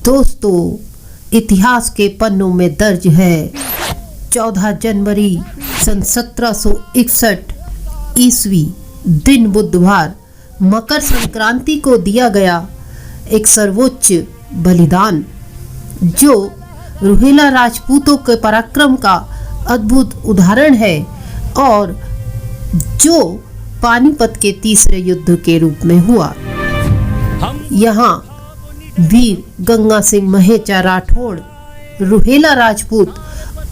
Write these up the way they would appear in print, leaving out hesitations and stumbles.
दोस्तों, इतिहास के पन्नों में दर्ज है 14 जनवरी सन 1761 ईस्वी दिन बुधवार मकर संक्रांति को दिया गया एक सर्वोच्च बलिदान, जो रोहिला राजपूतों के पराक्रम का अद्भुत उदाहरण है और जो पानीपत के तीसरे युद्ध के रूप में हुआ। यहाँ वीर गंगा सिंह महेचा राठौड़ रोहिला राजपूत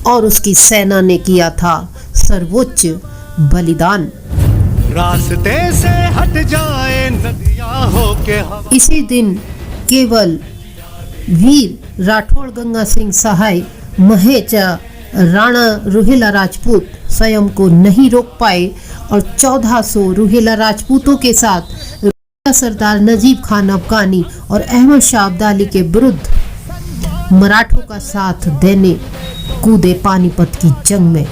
और उसकी सेना ने किया था सर्वोच्च बलिदान। रास्ते से हट जाए नदियां होके हवा। इसी दिन केवल वीर राठौड़ गंगा सिंह सहाय महेचा राणा रोहिला राजपूत स्वयं को नहीं रोक पाए और 1400 रोहिला राजपूतों के साथ सरदार नजीब खान अफगानी और अहमद शाह अब्दाली के विरुद्ध मराठों का साथ देने कूदे पानीपत की जंग में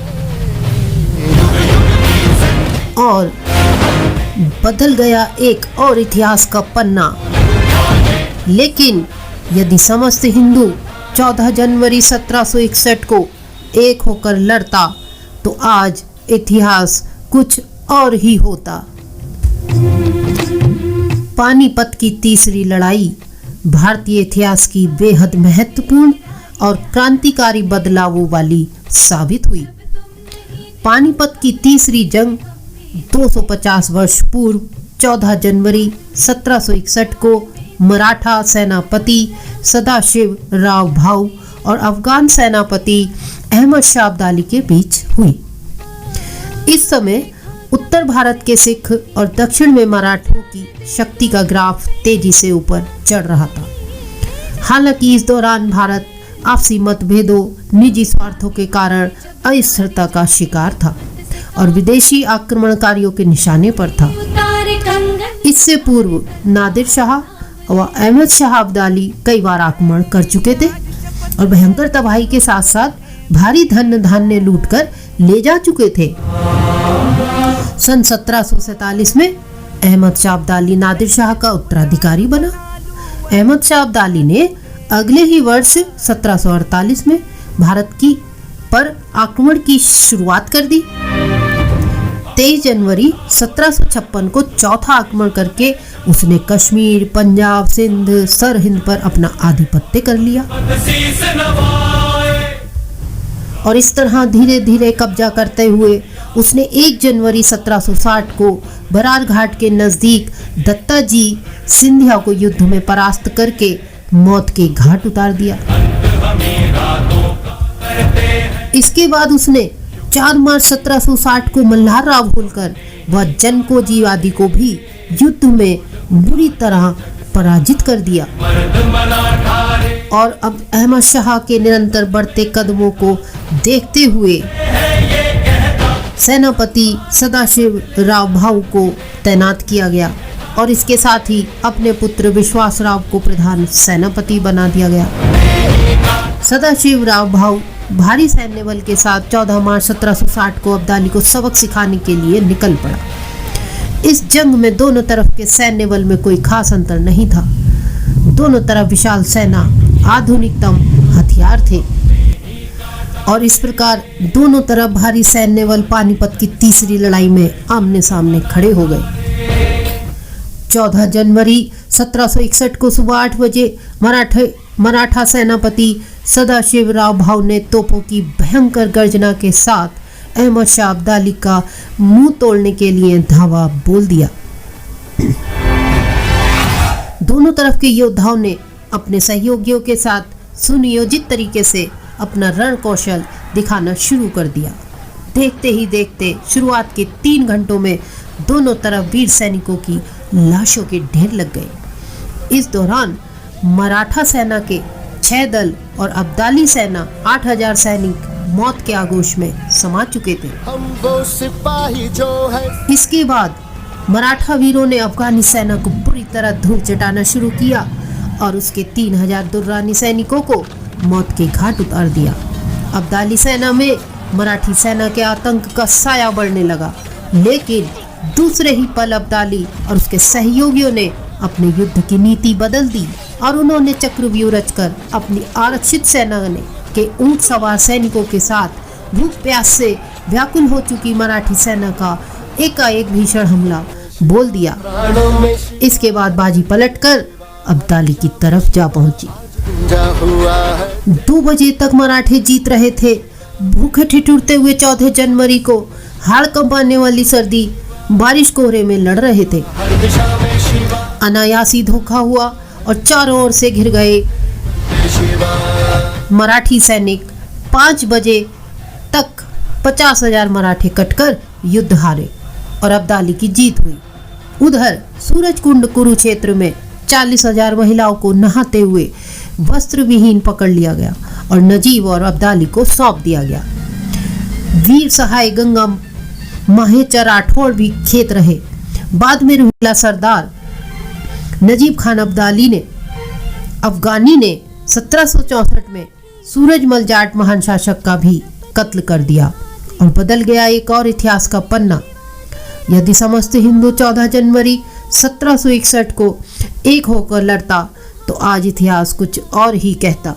और बदल गया एक और इतिहास का पन्ना। लेकिन यदि समस्त हिंदू 14 जनवरी 1761 को एक होकर लड़ता तो आज इतिहास कुछ और ही होता। पानीपत की तीसरी लड़ाई भारतीय इतिहास की बेहद महत्वपूर्ण और क्रांतिकारी बदलावों वाली साबित हुई। पानीपत की तीसरी जंग 250 वर्ष पूर्व 14 जनवरी 1761 को मराठा सेनापति सदाशिव राव भाऊ और अफगान सेनापति अहमद शाह अब्दाली के बीच हुई। इस समय उत्तर भारत के सिख और दक्षिण में मराठों की शक्ति का ग्राफ तेजी से ऊपर चढ़ रहा था। हालांकि इस दौरान भारत आपसी मतभेदों, निजी स्वार्थों के कारण अस्थिरता का शिकार था और विदेशी आक्रमणकारियों के निशाने पर था। इससे पूर्व नादिर शाह व अहमद शाह अब्दाली कई बार आक्रमण कर चुके थे और भयंकर तबाही के साथ साथ भारी धन धान्य लूटकर ले जा चुके थे। सन 1747 में अहमद शाह अब्दाली नादिर शाह का उत्तराधिकारी बना। अहमद शाह अब्दाली ने अगले ही वर्ष 1748 में भारत की पर आक्रमण की शुरुआत कर दी। 23 जनवरी 1756 को चौथा आक्रमण करके उसने कश्मीर, पंजाब, सिंध, सरहिंद पर अपना आधिपत्य कर लिया और इस तरह धीरे धीरे कब्जा करते हुए उसने 1 जनवरी 1760 को बरार घाट के नजदीक दत्ताजी सिंधिया को युद्ध में परास्त करके मौत के घाट उतार दिया। इसके बाद उसने 4 मार्च 1760 को मल्हार राव होलकर व जनकोजी आदि को भी युद्ध में बुरी तरह पराजित कर दिया और अब अहमद शाह के निरंतर बढ़ते कदमों को देखते हुए सेनापति सदाशिव राव भाऊ को तैनात किया गया और इसके साथ ही अपने पुत्र विश्वास राव को प्रधान सेनापति बना दिया गया। सदाशिव राव भाऊ भारी सैन्य बल के साथ 14 मार्च 1760 को अब्दाली को सबक सिखाने के लिए निकल पड़ा। इस जंग में दोनों तरफ के सैन्य बल में कोई खास अंतर नहीं था। दोनों तरफ विशाल सेना, आधुनिकतम हथियार थे और इस प्रकार दोनों तरफ भारी सैन्य बल पानीपत की तीसरी लड़ाई में आमने सामने खड़े हो गए। 14 जनवरी 1761 को सुबह 8 बजे मराठा सेनापति सदाशिव राव भाऊ ने तोपों की भयंकर गर्जना के साथ अहमद शाह अब्दाली का मुंह तोड़ने के लिए धावा बोल दिया। दोनों तरफ के योद्धाओं ने अपने सहयोगियों के साथ सुनियोजित तरीके से अपना रण कौशल दिखाना शुरू कर दिया। देखते ही देखते शुरुआत के 3 घंटों में दोनों तरफ वीर सैनिकों की लाशों के ढेर लग गए। इस दौरान मराठा सेना के 6 दल और अब्दाली सेना 8000 सैनिक मौत के आगोश में समा चुके थे। इसके बाद मराठा वीरों ने अफगानी सेना को बुरी तरह धूल चटाना शुरू किया और उसके 3000 दुर्रानी सैनिकों को मौत के घाट उतार दिया। अब्दाली सेना में मराठी सेना के आतंक का साया बढ़ने लगा, लेकिन दूसरे ही पल अब्दाली और उसके सहयोगियों ने अपने युद्ध की नीति बदल दी और उन्होंने चक्रव्यूह रचकर अपनी आरक्षित सेना के ऊंट सवार सैनिकों के साथ भूख प्यास से व्याकुल हो चुकी मराठी सेना का एकाएक भीषण हमला बोल दिया। इसके बाद बाजी पलटकर अब्दाली की तरफ जा पहुंची। 2 बजे तक मराठे जीत रहे थे। भूखे ठिठुरते हुए 14 जनवरी को हाड़ कंपाने वाली सर्दी बारिश कोहरे में लड़ रहे थे। अनायासी धोखा हुआ और चारों ओर से घिर गए मराठी सैनिक। 5 बजे तक 50,000 मराठे कटकर युद्ध हारे और अब्दाली की जीत हुई। उधर सूरजकुंड कुरुक्षेत्र में 40,000 महिलाओं को नहाते हुए वस्त्र विहीन पकड़ लिया गया और नजीब और अब्दाली को सौंप दिया गया। वीर सहाय गंगा माहेचा राठौड़ भी खेत रहे। बाद में रुहिला सरदार नजीब खान अफगानी ने 1764 में सूरजमल जाट महान शासक का भी कत्ल कर दिया और बदल गया एक और इतिहास का पन्ना। यदि समस्त हिंदू 14 जनवरी 1761 को एक होकर लड़ता तो आज इतिहास कुछ और ही कहता।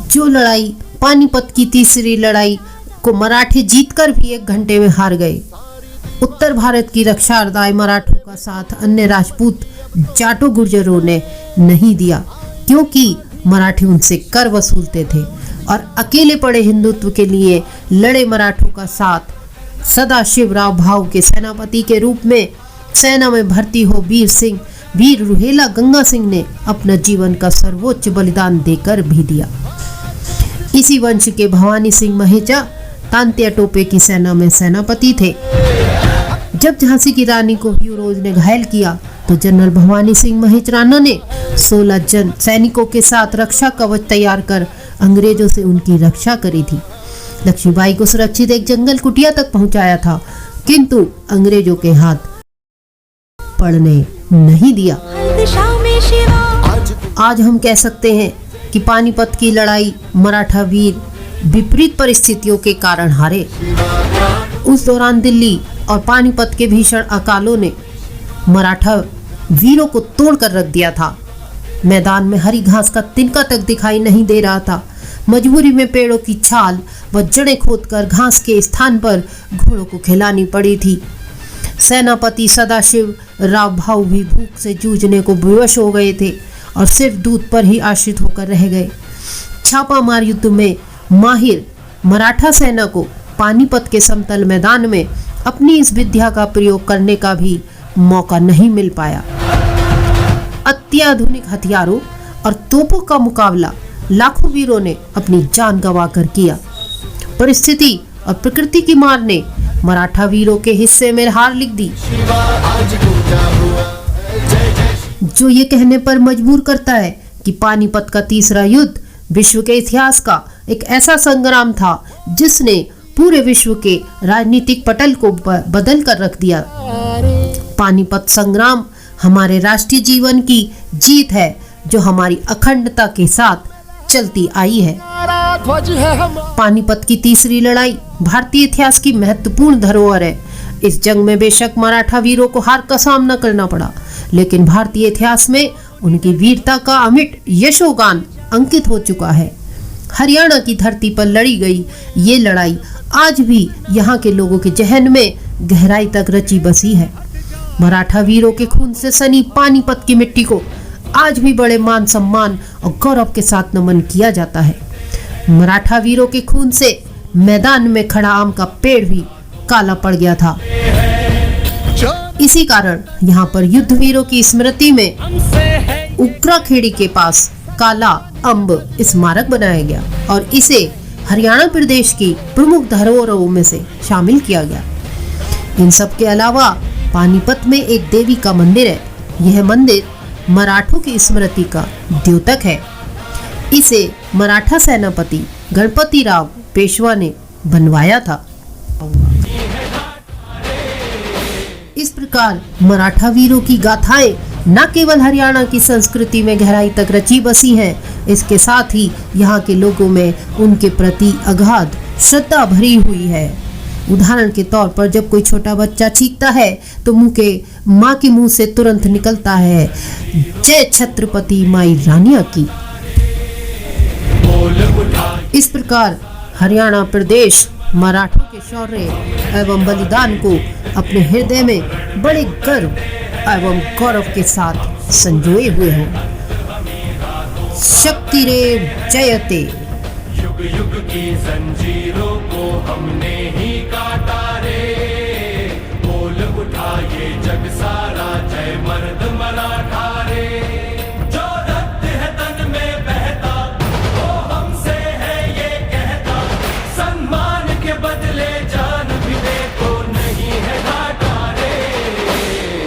जो लड़ाई पानीपत की तीसरी लड़ाई को मराठे जीतकर भी 1 घंटे में हार गए। उत्तर भारत की रक्षार्दाय मराठों का साथ अन्य राजपूत जाटों गुर्जरों ने नहीं दिया, क्योंकि मराठी उनसे कर वसूलते थे और अकेले पड़े हिंदुत्व के लिए लड़े मराठों का साथ सदाशिवराव भाऊ के सेनापति के रूप में सेना में भर्ती हो वीर रुहेला गंगा सिंह ने अपना जीवन का सर्वोच्च बलिदान देकर भी दिया। इसी वंश के भवानी सिंह महेचा तांत्या टोपे की सेना में सेनापति थे। जब झांसी की रानी को ह्यूरोज ने घायल किया तो जनरल भवानी सिंह महेचराना ने 16 जन सैनिकों के साथ रक्षा कवच तैयार कर अंग्रेजों से उनकी रक्षा करी थी। लक्ष्मीबाई को सुरक्षित एक जंगल कुटिया तक पहुंचाया था, किंतु अंग्रेजों के हाथ पड़ने नहीं दिया। आज हम कह सकते हैं कि पानीपत की लड़ाई मराठा वीर विपरीत परिस्थितियों के कारण हारे। उस दौरान दिल्ली और पानीपत के भीषण अकालों ने मराठा वीरों को तोड़कर रख दिया था। मैदान में हरी घास का तिनका तक दिखाई नहीं दे रहा था। मजबूरी में पेड़ों की छाल व जड़ें खोदकर घास के स्थान पर घोड़ों को खिलानी पड़ी थी। सेनापति सदाशिव राव भाऊ भी भूख से जूझने को विवश हो गए थे और सिर्फ दूध पर ही आश्रित होकर रह गए। छापामार युद्ध में माहिर मराठा सेना को पानीपत के समतल मैदान में अपनी इस विद्या का प्रयोग करने का भी मौका नहीं मिल पाया। अत्याधुनिक हथियारों और तोपों का मुकाबला लाखों वीरों ने अपनी जान गंवाकर किया। परिस्थिति और प्रकृति की मार ने मराठा वीरों के हिस्से में हार लिख दी, जो ये कहने पर मजबूर करता है कि पानीपत का तीसरा युद्ध विश्व के इतिहास का एक ऐसा संग्राम था जिसने पूरे विश्व के राजनीतिक पटल को बदल कर रख दिया। पानीपत संग्राम हमारे राष्ट्रीय जीवन की जीत है, जो हमारी अखंडता के साथ चलती आई है। पानीपत की तीसरी लड़ाई भारतीय इतिहास की महत्वपूर्ण धरोहर है। इस जंग में बेशक मराठा वीरों को हार का सामना करना पड़ा, लेकिन भारतीय इतिहास में उनकी वीरता का अमिट यशोगान अंकित हो चुका है। हरियाणा की धरती पर लड़ी गई ये लड़ाई आज भी यहाँ के लोगों के जहन में गहराई तक रची बसी है। मराठा वीरों के खून से सनी पानीपत की मिट्टी को आज भी बड़े मान सम्मान और गौरव के साथ नमन किया जाता है। मराठा वीरों के खून से मैदान में खड़ा आम का पेड़ भी काला पड़ गया था। इसी कारण यहाँ पर युद्ध वीरों की स्मृति में उक्राखेड़ी के पास काला अम्ब स्मारक बनाया गया और इसे हरियाणा प्रदेश की प्रमुख धरोहरों में से शामिल किया गया। इन सब के अलावा पानीपत में एक देवी का मंदिर है। यह मंदिर मराठों की स्मृति का द्योतक है। इसे मराठा सेनापति गणपति राव पेशवा ने बनवाया था। इस प्रकार मराठा वीरों की गाथाएं न केवल हरियाणा की संस्कृति में गहराई तक रची बसी हैं, इसके साथ ही यहाँ के लोगों में उनके प्रति अगाध श्रद्धा भरी हुई है। उदाहरण के तौर पर जब कोई छोटा बच्चा चीखता है तो माँ के मुंह से तुरंत निकलता है जय छत्रपति माई रानिया की। इस प्रकार हरियाणा प्रदेश मराठों के शौर्य एवं बलिदान को अपने हृदय में बड़े गर्व एवं गौरव के साथ संजोए हुए हो। शक्तिरेव जयते। युग युग की जंजीरों को हमने ही काटा रे, बोल उठा ये जग सारा जय मर्द मराठा रे। जो रक्त है तन में बहता वो हमसे है ये कहता, सम्मान के बदले जान भी दे तो नहीं है घाटा रे।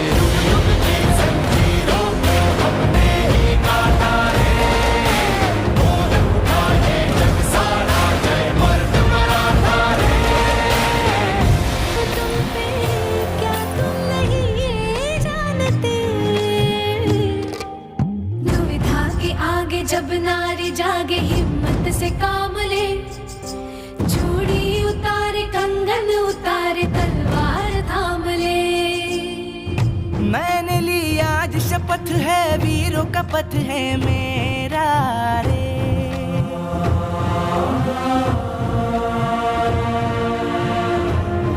युग युग की जंजीरों को हमने ही काटा रे, बोल उठा ये जग सारा जय मर्द मराठा रे। तुम पे क्या तुम नहीं ये जानते, दुविधा के आगे जब नारी जागे हिम्मत से काम ले, चूड़ी उतारे कंगन उतारे तलवार थाम ले। मैंने ली आज शपथ है वीरों का पथ है मेरा रे।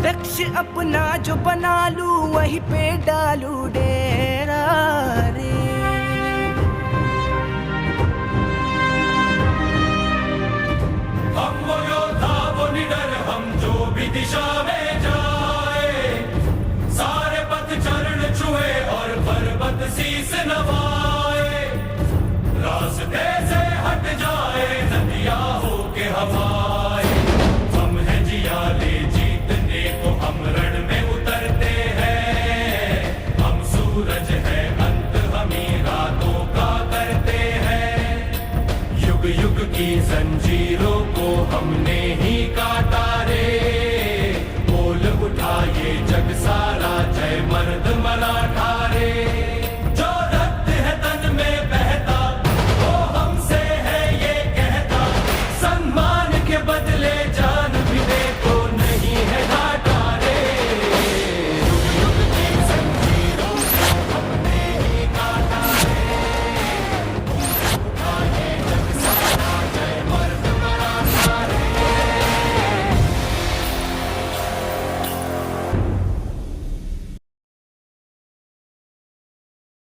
लक्ष्य अपना जो बना लूं वहीं पे डालू डेरा रे। हम वो योद्धा वो निडर हम जो भी दिशा में जाए, सारे पथ चरण छुए और पर्वत शीस नवाए। रास्ते से हट जाए नदियां होके हवाए, हम हैं जियाले जीतने को हम रण में उतरते हैं। हम सूरज है अंत हम ही रातों का करते हैं। युग युग की जंजीरों को हमने ही काटा रे, बोल उठा ये जग सारा जय मर्द मरा